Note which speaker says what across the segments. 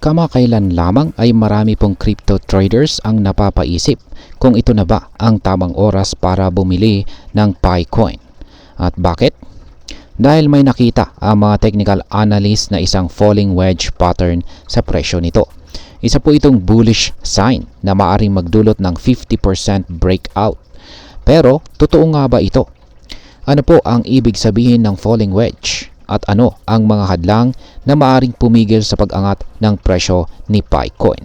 Speaker 1: Kamakailan lamang ay marami pong crypto traders ang napapaisip kung ito na ba ang tamang oras para bumili ng Picoin. At bakit? Dahil may nakita ang mga technical analyst na isang falling wedge pattern sa presyo nito. Isa po itong bullish sign na maaring magdulot ng 50% breakout. Pero totoo nga ba ito? Ano po ang ibig sabihin ng falling wedge? At ano ang mga hadlang na maaring pumigil sa pag-angat ng presyo ni Picoin?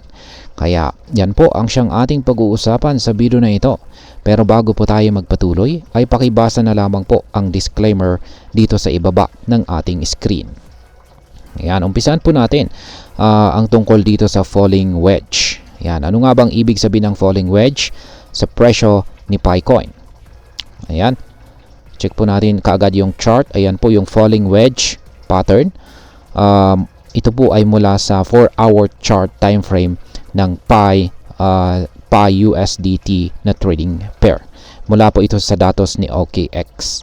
Speaker 1: Kaya yan po ang siyang ating pag-uusapan sa video na ito. Pero bago po tayo magpatuloy ay pakibasa na lamang po ang disclaimer dito sa ibaba ng ating screen. Ayan, umpisan po natin ang tungkol dito sa falling wedge. Ayan, ano nga bang ibig sabihin ng falling wedge sa presyo ni Picoin? Ayan. Check po natin kaagad yung chart. Ayan po yung falling wedge pattern. Ito po ay mula sa 4-hour chart time frame ng Pi USDT na trading pair. Mula po ito sa datos ni OKX.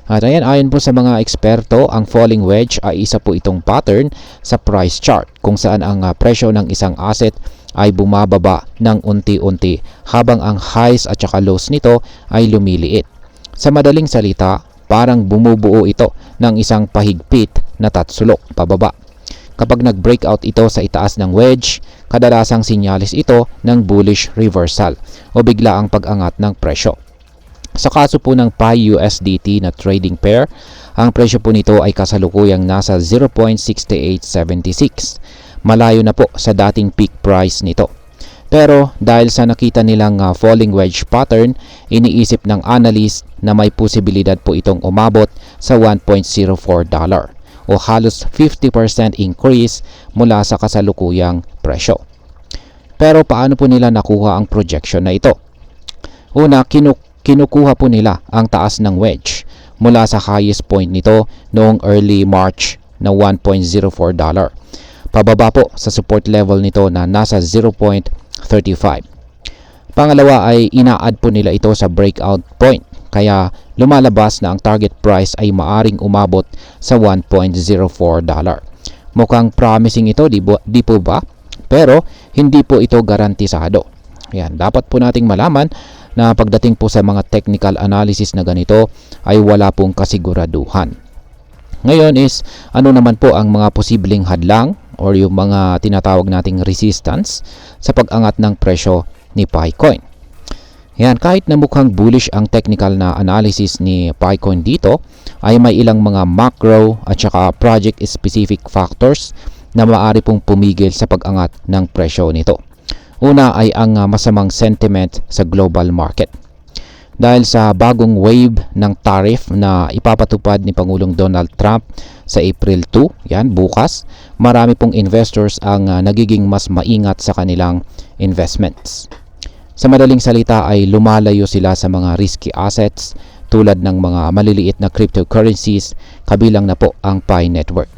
Speaker 1: At ayan, ayon po sa mga eksperto, ang falling wedge ay isa po itong pattern sa price chart kung saan ang presyo ng isang asset ay bumababa ng unti-unti habang ang highs at saka lows nito ay lumiliit. Sa madaling salita, parang bumubuo ito ng isang pahigpit na tatsulok pababa. Kapag nag-breakout ito sa itaas ng wedge, kadalasang sinyalis ito ng bullish reversal o bigla ang pag-angat ng presyo. Sa kaso po ng Pi USDT na trading pair, ang presyo po nito ay kasalukuyang nasa 0.6876. Malayo na po sa dating peak price nito. Pero dahil sa nakita nilang falling wedge pattern, iniisip ng analyst na may posibilidad po itong umabot sa $1.04 o halos 50% increase mula sa kasalukuyang presyo. Pero paano po nila nakuha ang projection na ito? Una, kinukuha po nila ang taas ng wedge mula sa highest point nito noong early March na $1.04. Pababa po sa support level nito na nasa 0.35. Pangalawa ay ina-add po nila ito sa breakout point. Kaya lumalabas na ang target price ay maaring umabot sa $1.04. Mukhang promising ito, di po ba? Pero hindi po ito garantisado. Yan, dapat po nating malaman na pagdating po sa mga technical analysis na ganito ay wala pong kasiguraduhan. Ngayon is ano naman po ang mga posibleng hadlang or yung mga tinatawag nating resistance sa pag-angat ng presyo ni Picoin. Yan, kahit na mukhang bullish ang technical na analysis ni Picoin dito, ay may ilang mga macro at saka project specific factors na maaari pong pumigil sa pag-angat ng presyo nito. Una ay ang masamang sentiment sa global market. Dahil sa bagong wave ng tariff na ipapatupad ni Pangulong Donald Trump sa April 2, yan bukas, marami pong investors ang nagiging mas maingat sa kanilang investments. Sa madaling salita ay lumalayo sila sa mga risky assets tulad ng mga maliliit na cryptocurrencies, kabilang na po ang Pi Network.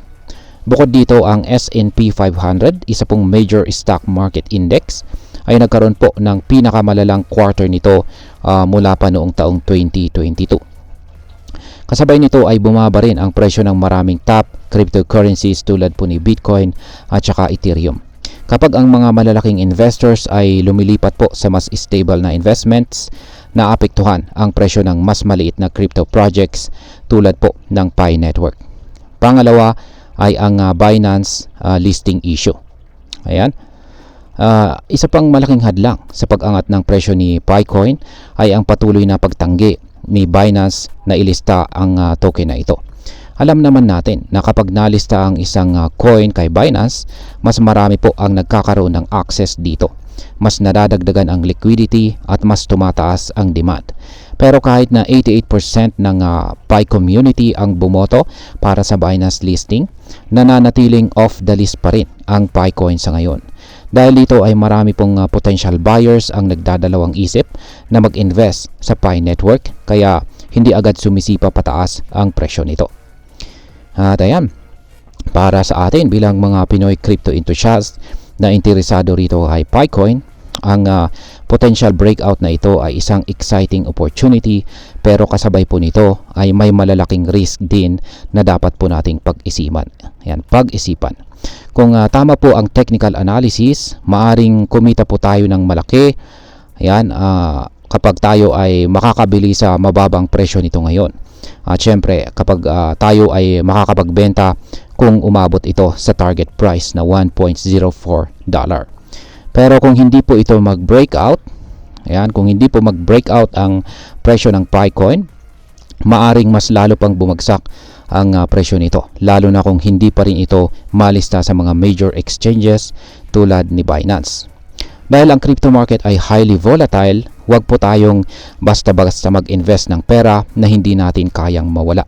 Speaker 1: Bukod dito, ang S&P 500, isa pong major stock market index, ay nagkaroon po ng pinakamalalang quarter nito mula pa noong taong 2022. Kasabay nito ay bumaba rin ang presyo ng maraming top cryptocurrencies tulad po ni Bitcoin at saka Ethereum. Kapag ang mga malalaking investors ay lumilipat po sa mas stable na investments, naapektuhan ang presyo ng mas maliit na crypto projects tulad po ng Pi Network. Pangalawa ay ang Binance listing issue. Ayan. Isa pang malaking hadlang sa pag-angat ng presyo ni Picoin ay ang patuloy na pagtanggi ni Binance na ilista ang token na ito. Alam naman natin na kapag nalista ang isang coin kay Binance, mas marami po ang nagkakaroon ng access dito. Mas nadadagdagan ang liquidity at mas tumataas ang demand. Pero kahit na 88% ng Pi community ang bumoto para sa Binance listing, nananatiling off the list pa rin ang Picoin sa ngayon. Dahil dito ay marami pong potential buyers ang nagdadalawang isip na mag-invest sa Pi Network, kaya hindi agad sumisipa pataas ang presyo nito. At ayan, para sa atin bilang mga Pinoy crypto enthusiasts na interesado rito ay Picoin, ang potential breakout na ito ay isang exciting opportunity, pero kasabay po nito ay may malalaking risk din na dapat po nating pag-isipan. Ayan, pag-isipan. Kung tama po ang technical analysis, maaring kumita po tayo ng malaki. Ayan, kapag tayo ay makakabili sa mababang presyo nito ngayon. At syempre, kapag tayo ay makakapagbenta kung umabot ito sa target price na $1.04. Pero kung hindi po ito mag-breakout, ayan, kung hindi po mag-breakout ang presyo ng Picoin, maaring mas lalo pang bumagsak ang presyo nito, lalo na kung hindi pa rin ito malista sa mga major exchanges tulad ni Binance. Dahil ang crypto market ay highly volatile, huwag po tayong basta-basta mag-invest ng pera na hindi natin kayang mawala.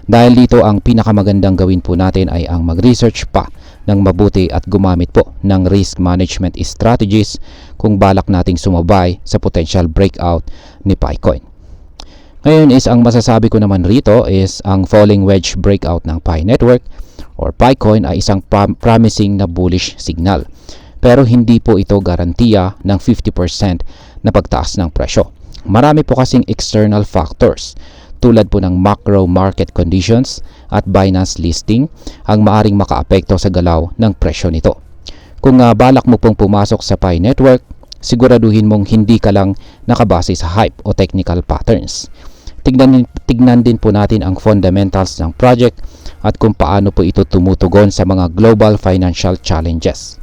Speaker 1: Dahil dito ang pinakamagandang gawin po natin ay ang mag-research pa ng mabuti at gumamit po ng risk management strategies kung balak nating sumabay sa potential breakout ni Picoin. Ngayon is ang masasabi ko naman rito is ang falling wedge breakout ng Pi Network or Picoin ay isang promising na bullish signal. Pero hindi po ito garantiya ng 50% na pagtaas ng presyo. Marami po kasing external factors tulad po ng macro market conditions at Binance listing ang maaring makaapekto sa galaw ng presyo nito. Kung balak mo pong pumasok sa Pi Network, siguraduhin mong hindi ka lang nakabase sa hype o technical patterns. Tignan din po natin ang fundamentals ng project at kung paano po ito tumutugon sa mga global financial challenges.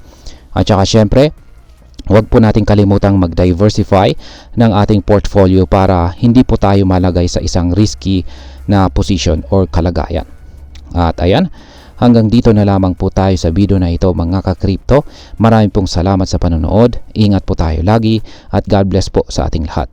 Speaker 1: At saka syempre, huwag po natin kalimutang mag-diversify ng ating portfolio para hindi po tayo malagay sa isang risky na position or kalagayan. At ayan, hanggang dito na lamang po tayo sa video na ito mga ka-crypto. Maraming pong salamat sa panonood. Ingat po tayo lagi at God bless po sa ating lahat.